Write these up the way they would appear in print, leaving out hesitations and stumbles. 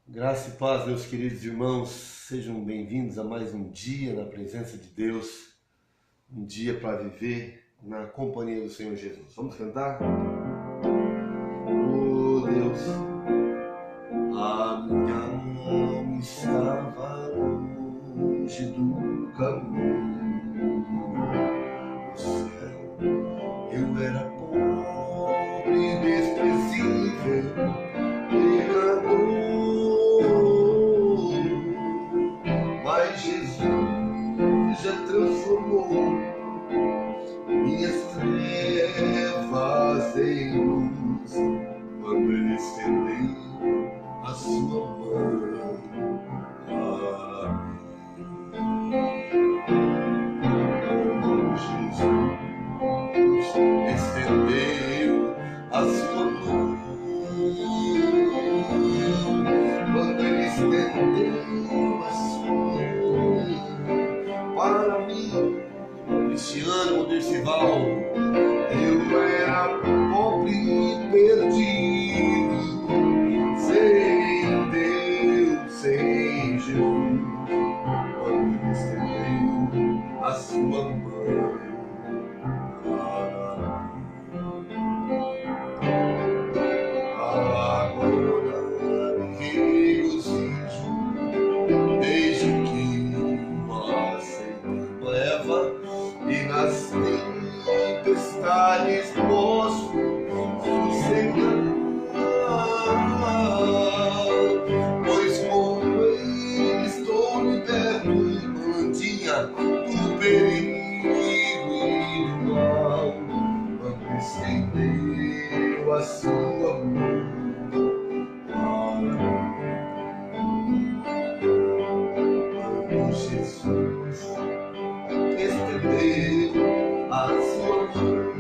Graça e paz, meus queridos irmãos, sejam bem-vindos a mais um dia na presença de Deus, um dia para viver na companhia do Senhor Jesus. Vamos cantar? Oh Deus, a minha alma estava longe do caminho do céu. Eu era pobre e desprezível, pecador. Mas Jesus já transformou minhas trevas em luz, quando Ele estendeu a sua mão para mim. Quando Jesus estendeu a sua mão, quando Ele estendeu a sua mão para mim. Cristiano Modercival, eu era pobre e perdido, sem Deus, sem Jesus, quando Ele estendeu a sua mão para mim. Agora me regozijo, desde que leva e nas tempestades posso sossegar, pois com Ele estou liberto, mandinha do perigo e do mal, quando estendeu a sua mão para mim. Quando Jesus estendeu a sua mão,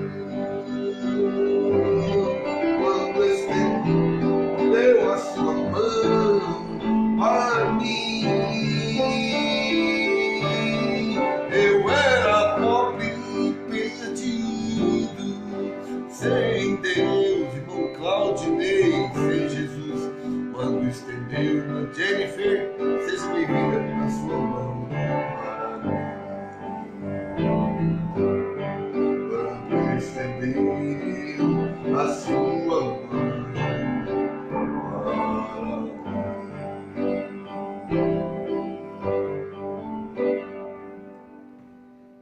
quando estendeu a sua mão para mim. Eu era pobre e perdido, sem Deus, irmão Claudinei, sem Jesus, quando estendeu. Jennifer, seja bem-vinda a sua mão. Quando estendeu a sua mão para mim.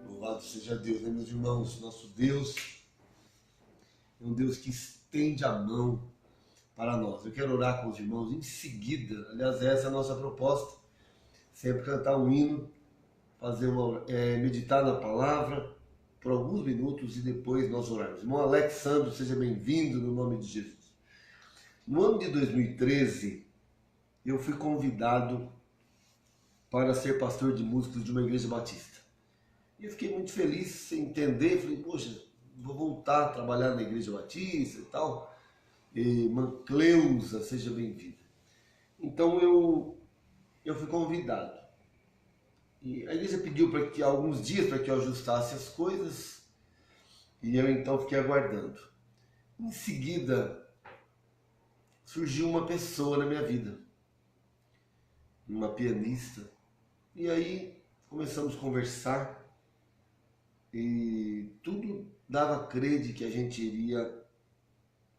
Louvado seja Deus, né, meus irmãos? Nosso Deus é um Deus que estende a mão para nós. Eu quero orar com os irmãos em seguida. Aliás, essa é a nossa proposta. Sempre cantar um hino, fazer meditar na palavra por alguns minutos e depois nós orarmos. Irmão Alexandre, seja bem-vindo no nome de Jesus. No ano de 2013, eu fui convidado para ser pastor de músicos de uma igreja batista. E eu fiquei muito feliz sem entender, falei, poxa, vou voltar a trabalhar na igreja batista e tal. E, irmã Cleusa, seja bem-vinda. Então eu fui convidado. E a igreja pediu para que alguns dias para que eu ajustasse as coisas e eu então fiquei aguardando. Em seguida surgiu uma pessoa na minha vida, uma pianista, e aí começamos a conversar e tudo dava a crer de que a gente iria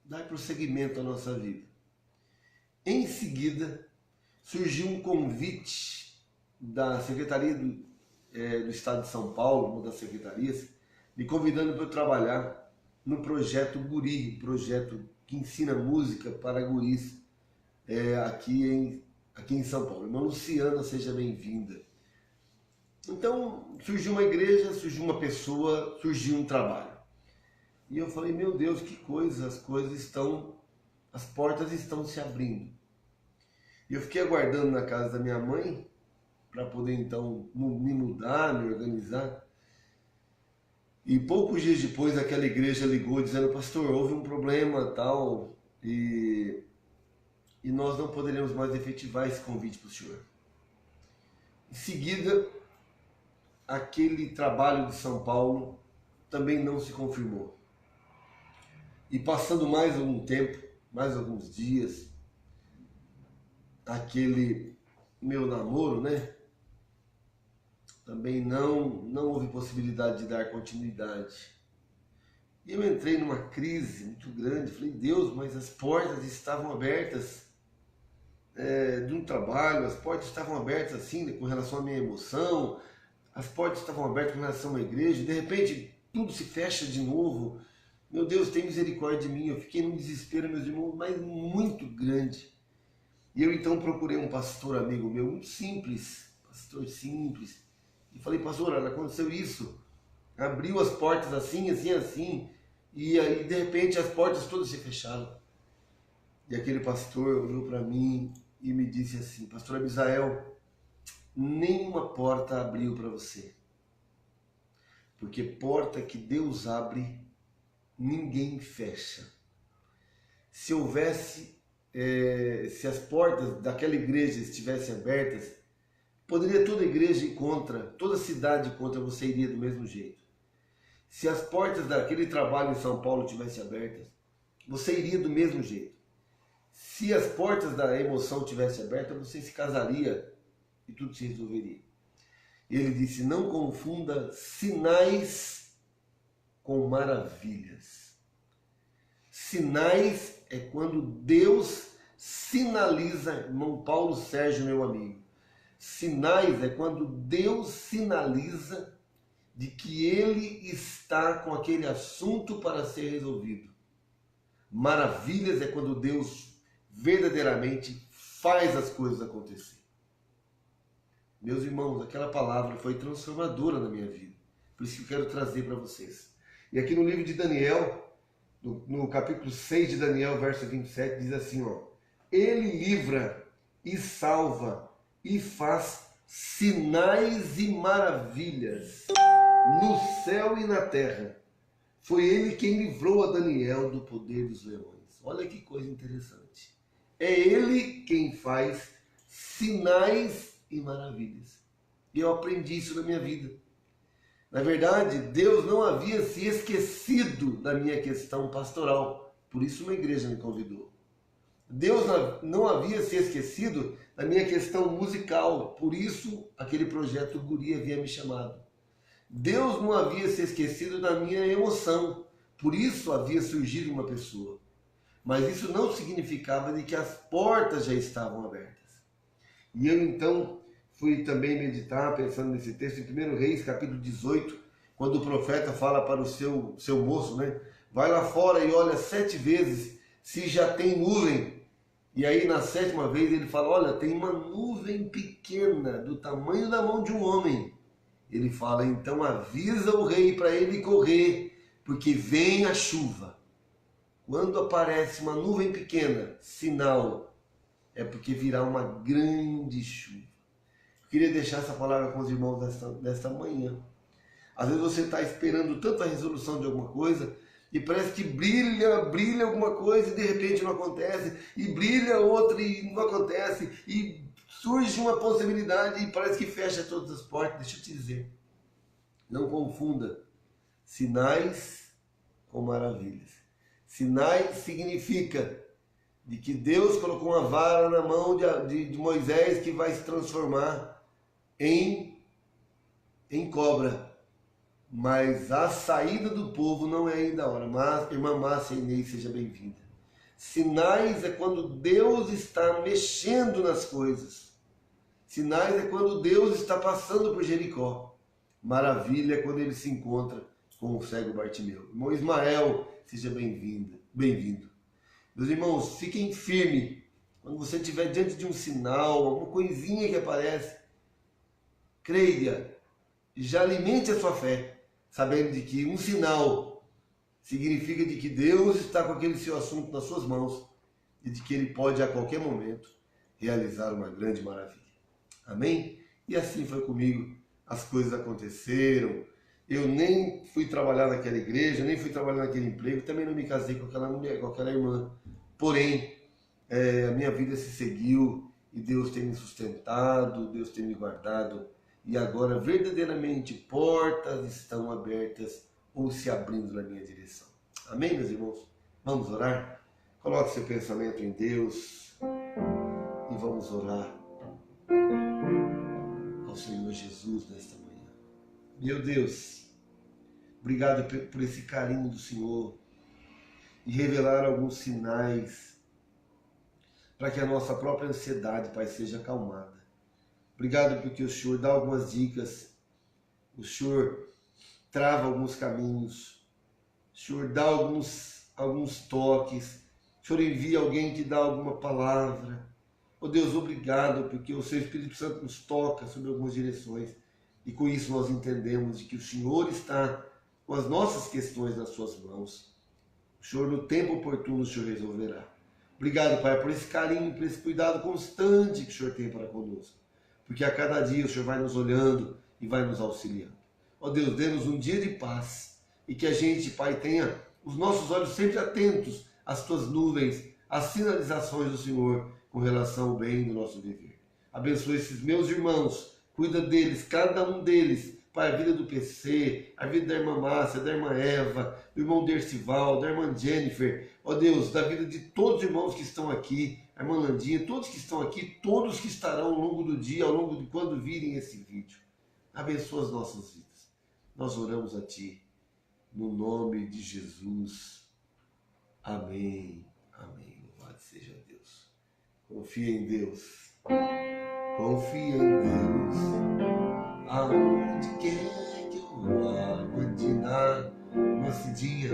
dar prosseguimento à nossa vida. Em seguida surgiu um convite da Secretaria do Estado de São Paulo, uma das secretarias, me convidando para eu trabalhar no projeto Guri, projeto que ensina música para guris aqui em São Paulo. Irmã Luciana, seja bem-vinda. Então surgiu uma igreja, surgiu uma pessoa, surgiu um trabalho. E eu falei, meu Deus, que coisa, as portas estão se abrindo. E eu fiquei aguardando na casa da minha mãe, para poder então me mudar, me organizar. E poucos dias depois aquela igreja ligou dizendo, pastor, houve um problema tal, e nós não poderemos mais efetivar esse convite para o senhor. Em seguida, aquele trabalho de São Paulo também não se confirmou. E passando mais algum tempo, mais alguns dias, aquele meu namoro, né? Também não houve possibilidade de dar continuidade. E eu entrei numa crise muito grande. Falei, Deus, mas as portas estavam abertas de um trabalho, as portas estavam abertas assim, com relação à minha emoção, as portas estavam abertas com relação à igreja, de repente tudo se fecha de novo. Meu Deus, tem misericórdia de mim. Eu fiquei num desespero, meus irmãos, mas muito grande. E eu então procurei um pastor amigo meu, muito simples, pastor simples, e falei, pastor, olha, aconteceu isso, abriu as portas assim, assim, assim, e aí de repente as portas todas se fecharam. E aquele pastor olhou para mim e me disse assim, pastor Abisael, nenhuma porta abriu para você, porque porta que Deus abre, ninguém fecha. Se houvesse, se as portas daquela igreja estivessem abertas, poderia toda igreja ir contra, toda cidade ir contra, você iria do mesmo jeito. Se as portas daquele trabalho em São Paulo estivessem abertas, você iria do mesmo jeito. Se as portas da emoção estivessem abertas, você se casaria e tudo se resolveria. Ele disse, não confunda sinais com maravilhas. Sinais é quando Deus sinaliza, irmão Paulo Sérgio, meu amigo. Sinais é quando Deus sinaliza de que Ele está com aquele assunto para ser resolvido. Maravilhas é quando Deus verdadeiramente faz as coisas acontecer. Meus irmãos, aquela palavra foi transformadora na minha vida. Por isso que eu quero trazer para vocês. E aqui no livro de Daniel, no capítulo 6 de Daniel, verso 27, diz assim, ó, Ele livra e salva e faz sinais e maravilhas no céu e na terra. Foi Ele quem livrou a Daniel do poder dos leões. Olha que coisa interessante. É Ele quem faz sinais e maravilhas. E eu aprendi isso na minha vida. Na verdade, Deus não havia se esquecido da minha questão pastoral. Por isso uma igreja me convidou. Deus não havia se esquecido da minha questão musical. Por isso aquele projeto Guri havia me chamado. Deus não havia se esquecido da minha emoção. Por isso havia surgido uma pessoa. Mas isso não significava de que as portas já estavam abertas. E eu então fui também meditar, pensando nesse texto, em 1 Reis, capítulo 18, quando o profeta fala para o seu moço, né? Vai lá fora e olha 7 vezes se já tem nuvem. E aí na 7ª vez ele fala, olha, tem uma nuvem pequena, do tamanho da mão de um homem. Ele fala, então avisa o rei para ele correr, porque vem a chuva. Quando aparece uma nuvem pequena, sinal, é porque virá uma grande chuva. Eu queria deixar essa palavra com os irmãos desta manhã. Às vezes você está esperando tanto a resolução de alguma coisa e parece que brilha alguma coisa e de repente não acontece, e brilha outra e não acontece, e surge uma possibilidade e parece que fecha todas as portas. Deixa eu te dizer, não confunda sinais com maravilhas. Sinais significa de que Deus colocou uma vara na mão de Moisés que vai se transformar em cobra. Mas a saída do povo não é ainda a hora. Mas, irmã Márcia Inês, seja bem-vinda. Sinais é quando Deus está mexendo nas coisas. Sinais é quando Deus está passando por Jericó. Maravilha é quando ele se encontra com o cego Bartimeu. Irmão Ismael, seja bem-vindo. Meus irmãos, fiquem firmes. Quando você estiver diante de um sinal, alguma coisinha que aparece, creia, já alimente a sua fé, sabendo de que um sinal significa de que Deus está com aquele seu assunto nas suas mãos e de que Ele pode a qualquer momento realizar uma grande maravilha. Amém? E assim foi comigo. As coisas aconteceram. Eu nem fui trabalhar naquela igreja, nem fui trabalhar naquele emprego, também não me casei com aquela mulher, com aquela irmã. Porém, a minha vida se seguiu e Deus tem me sustentado, Deus tem me guardado. E agora, verdadeiramente, portas estão abertas ou se abrindo na minha direção. Amém, meus irmãos? Vamos orar? Coloque seu pensamento em Deus e vamos vamos orar ao Senhor Jesus nesta manhã. Meu Deus, obrigado por esse carinho do Senhor e revelar alguns sinais para que a nossa própria ansiedade, Pai, seja acalmada. Obrigado porque o Senhor dá algumas dicas, o Senhor trava alguns caminhos, o Senhor dá alguns toques, o Senhor envia alguém que dá alguma palavra. Oh Deus, obrigado porque o Seu Espírito Santo nos toca sobre algumas direções e com isso nós entendemos de que o Senhor está com as nossas questões nas Suas mãos. O Senhor, no tempo oportuno, o Senhor resolverá. Obrigado, Pai, por esse carinho, por esse cuidado constante que o Senhor tem para conosco. Porque a cada dia o Senhor vai nos olhando e vai nos auxiliando. Ó Deus, dê-nos um dia de paz e que a gente, Pai, tenha os nossos olhos sempre atentos às Tuas nuvens, às sinalizações do Senhor com relação ao bem do nosso viver. Abençoe esses meus irmãos, cuida deles, cada um deles, Pai, a vida do PC, a vida da irmã Márcia, da irmã Eva, do irmão Dercival, da irmã Jennifer, ó Deus, da vida de todos os irmãos que estão aqui, a irmã Landinha, todos que estão aqui, todos que estarão ao longo do dia, ao longo de quando virem esse vídeo. Abençoa as nossas vidas. Nós oramos a Ti, no nome de Jesus. Amém. Amém. Louvado seja Deus. Confia em Deus. Confia em Deus. Aonde quer que eu vá, mandinar uma cidinha,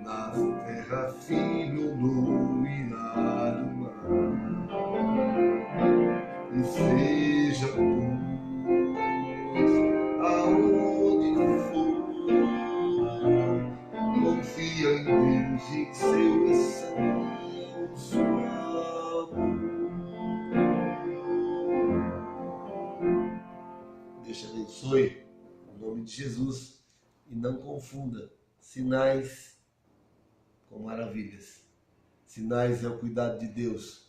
na terra firme ou no irado mar, e seja pois aonde for, confia em Deus e em seu excelso amor. Deus te abençoe, em nome de Jesus, e não confunda sinais com maravilhas. Sinais é o cuidado de Deus,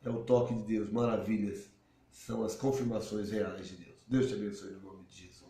é o toque de Deus. Maravilhas são as confirmações reais de Deus. Deus te abençoe no nome de Jesus.